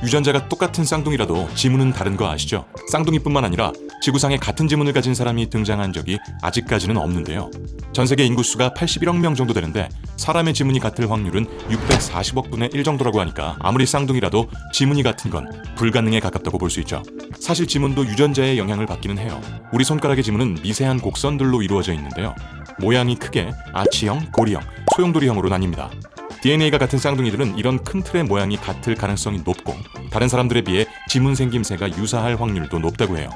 유전자가 똑같은 쌍둥이라도 지문은 다른 거 아시죠? 쌍둥이뿐만 아니라 지구상에 같은 지문을 가진 사람이 등장한 적이 아직까지는 없는데요. 전 세계 인구수가 81억 명 정도 되는데 사람의 지문이 같을 확률은 640억 분의 1 정도라고 하니까 아무리 쌍둥이라도 지문이 같은 건 불가능에 가깝다고 볼 수 있죠. 사실 지문도 유전자의 영향을 받기는 해요. 우리 손가락의 지문은 미세한 곡선들로 이루어져 있는데요. 모양이 크게 아치형, 고리형, 소용돌이형으로 나뉩니다. DNA가 같은 쌍둥이들은 이런 큰 틀의 모양이 같을 가능성이 높고 다른 사람들에 비해 지문 생김새가 유사할 확률도 높다고 해요.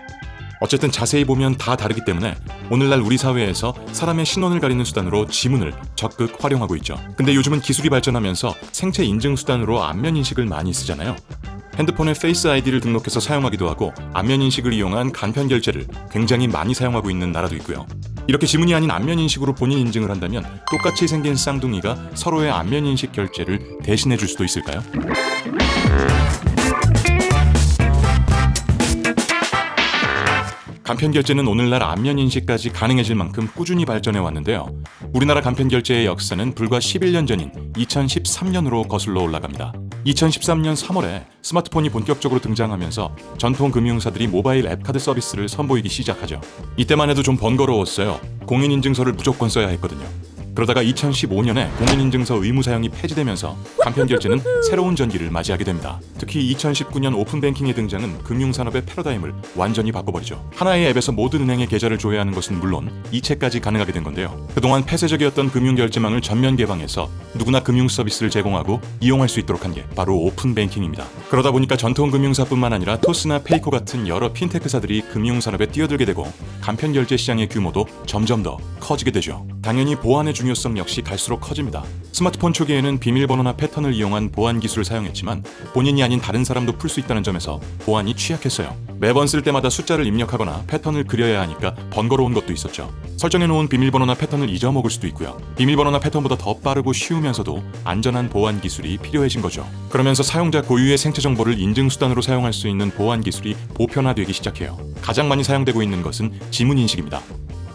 어쨌든 자세히 보면 다 다르기 때문에 오늘날 우리 사회에서 사람의 신원을 가리는 수단으로 지문을 적극 활용하고 있죠. 근데 요즘은 기술이 발전하면서 생체 인증 수단으로 안면 인식을 많이 쓰잖아요. 핸드폰에 페이스 아이디를 등록해서 사용하기도 하고 안면 인식을 이용한 간편 결제를 굉장히 많이 사용하고 있는 나라도 있고요. 이렇게 지문이 아닌 안면 인식으로 본인 인증을 한다면 똑같이 생긴 쌍둥이가 서로의 안면 인식 결제를 대신해 줄 수도 있을까요? 간편 결제는 오늘날 안면 인식까지 가능해질 만큼 꾸준히 발전해 왔는데요. 우리나라 간편 결제의 역사는 불과 11년 전인 2013년으로 거슬러 올라갑니다. 2013년 3월에 스마트폰이 본격적으로 등장하면서 전통 금융사들이 모바일 앱 카드 서비스를 선보이기 시작하죠. 이때만 해도 좀 번거로웠어요. 공인인증서를 무조건 써야 했거든요. 그러다가 2015년에 공인인증서 의무 사용이 폐지되면서 간편 결제는 새로운 전기를 맞이하게 됩니다. 특히 2019년 오픈뱅킹의 등장은 금융산업의 패러다임을 완전히 바꿔버리죠. 하나의 앱에서 모든 은행의 계좌를 조회하는 것은 물론 이체까지 가능하게 된 건데요. 그동안 폐쇄적이었던 금융결제망을 전면 개방해서 누구나 금융 서비스를 제공하고 이용할 수 있도록 한 게 바로 오픈뱅킹입니다. 그러다 보니까 전통 금융사뿐만 아니라 토스나 페이코 같은 여러 핀테크사들이 금융산업에 뛰어들게 되고 간편 결제 시장의 규모도 점점 더 커지게 되죠. 당연히 보안의 중요성 역시 갈수록 커집니다. 스마트폰 초기에는 비밀번호나 패턴을 이용한 보안 기술을 사용했지만 본인이 아닌 다른 사람도 풀 수 있다는 점에서 보안이 취약했어요. 매번 쓸 때마다 숫자를 입력하거나 패턴을 그려야 하니까 번거로운 것도 있었죠. 설정해놓은 비밀번호나 패턴을 잊어먹을 수도 있고요. 비밀번호나 패턴보다 더 빠르고 쉬우면서도 안전한 보안 기술이 필요해진 거죠. 그러면서 사용자 고유의 생체 정보를 인증수단으로 사용할 수 있는 보안 기술이 보편화되기 시작해요. 가장 많이 사용되고 있는 것은 지문 인식입니다.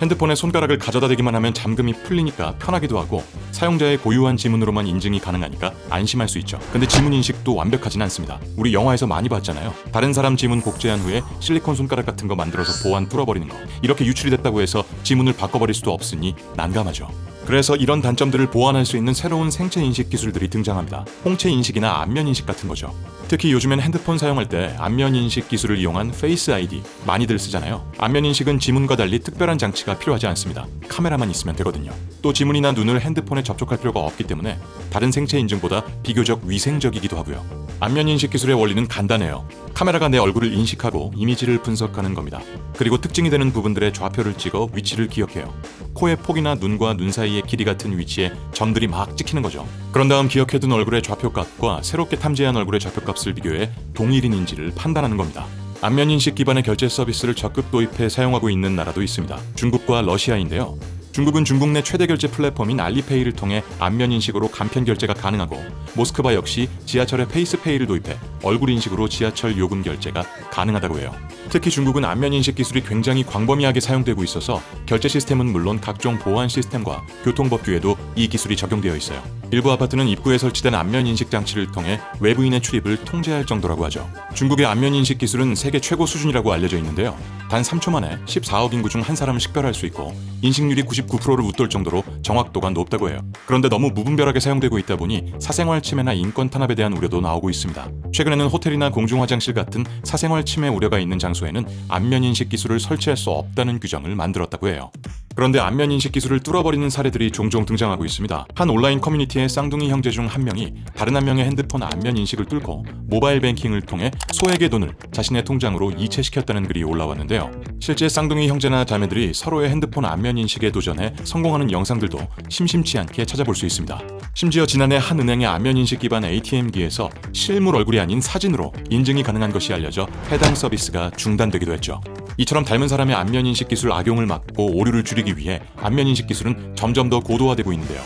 핸드폰에 손가락을 가져다 대기만 하면 잠금이 풀리니까 편하기도 하고 사용자의 고유한 지문으로만 인증이 가능하니까 안심할 수 있죠. 근데 지문 인식도 완벽하진 않습니다. 우리 영화에서 많이 봤잖아요. 다른 사람 지문 복제한 후에 실리콘 손가락 같은 거 만들어서 보안 뚫어버리는 거. 이렇게 유출이 됐다고 해서 지문을 바꿔버릴 수도 없으니 난감하죠. 그래서 이런 단점들을 보완할 수 있는 새로운 생체 인식 기술들이 등장합니다. 홍채 인식이나 안면 인식 같은 거죠. 특히 요즘엔 핸드폰 사용할 때 안면 인식 기술을 이용한 페이스 아이디 많이들 쓰잖아요. 안면 인식은 지문과 달리 특별한 장치가 필요하지 않습니다. 카메라만 있으면 되거든요. 또 지문이나 눈을 핸드폰에 접촉할 필요가 없기 때문에 다른 생체 인증보다 비교적 위생적이기도 하고요. 안면 인식 기술의 원리는 간단해요. 카메라가 내 얼굴을 인식하고 이미지를 분석하는 겁니다. 그리고 특징이 되는 부분들의 좌표를 찍어 위치를 기억해요. 코의 폭이나 눈과 눈 사이의 길이 같은 위치에 점들이 막 찍히는 거죠. 그런 다음 기억해둔 얼굴의 좌표값과 새롭게 탐지한 얼굴의 좌표값을 비교해 동일인지를 판단하는 겁니다. 안면 인식 기반의 결제 서비스를 적극 도입해 사용하고 있는 나라도 있습니다. 중국과 러시아인데요. 중국은 중국 내 최대 결제 플랫폼인 알리페이를 통해 안면 인식으로 간편 결제가 가능하고 모스크바 역시 지하철에 페이스페이를 도입해 얼굴 인식으로 지하철 요금 결제가 가능하다고 해요. 특히 중국은 안면 인식 기술이 굉장히 광범위하게 사용되고 있어서 결제 시스템은 물론 각종 보안 시스템과 교통법규에도 이 기술이 적용되어 있어요. 일부 아파트는 입구에 설치된 안면 인식 장치를 통해 외부인의 출입을 통제할 정도라고 하죠. 중국의 안면 인식 기술은 세계 최고 수준이라고 알려져 있는데요. 단 3초 만에 14억 인구 중 한 사람을 식별할 수 있고 인식률이 99%를 웃돌 정도로 정확도가 높다고 해요. 그런데 너무 무분별하게 사용되고 있다 보니 사생활 침해나 인권 탄압에 대한 우려도 나오고 있습니다. 최근에는 호텔이나 공중 화장실 같은 사생활 침해 우려가 있는 장소에는 안면 인식 기술을 설치할 수 없다는 규정을 만들었다고 해요. 그런데 안면 인식 기술을 뚫어버리는 사례들이 종종 등장하고 있습니다. 한 온라인 커뮤니티의 쌍둥이 형제 중 한 명이 다른 한 명의 핸드폰 안면 인식을 뚫고 모바일 뱅킹을 통해 소액의 돈을 자신의 통장으로 이체시켰다는 글이 올라왔는데요. 실제 쌍둥이 형제나 자매들이 서로의 핸드폰 안면 인식에 도전해 성공하는 영상들도 심심치 않게 찾아볼 수 있습니다. 심지어 지난해 한 은행의 안면 인식 기반 ATM기에서 실물 얼굴이 아닌 사진으로 인증이 가능한 것이 알려져 해당 서비스가 중단되기도 했죠. 이처럼 닮은 사람의 안면 인식 기술 악용을 막고 오류를 줄이기 위해 안면 인식 기술은 점점 더 고도화되고 있는데요.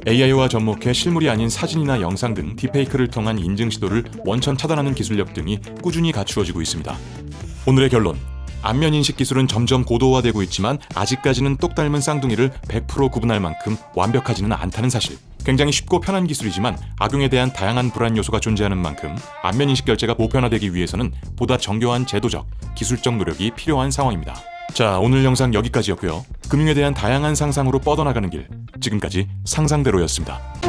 AI와 접목해 실물이 아닌 사진이나 영상 등 딥페이크를 통한 인증 시도를 원천 차단하는 기술력 등이 꾸준히 갖추어지고 있습니다. 오늘의 결론. 안면 인식 기술은 점점 고도화되고 있지만 아직까지는 똑 닮은 쌍둥이를 100% 구분할 만큼 완벽하지는 않다는 사실. 굉장히 쉽고 편한 기술이지만 악용에 대한 다양한 불안 요소가 존재하는 만큼 안면인식 결제가 보편화되기 위해서는 보다 정교한 제도적, 기술적 노력이 필요한 상황입니다. 자, 오늘 영상 여기까지였고요. 금융에 대한 다양한 상상으로 뻗어나가는 길, 지금까지 상상대로였습니다.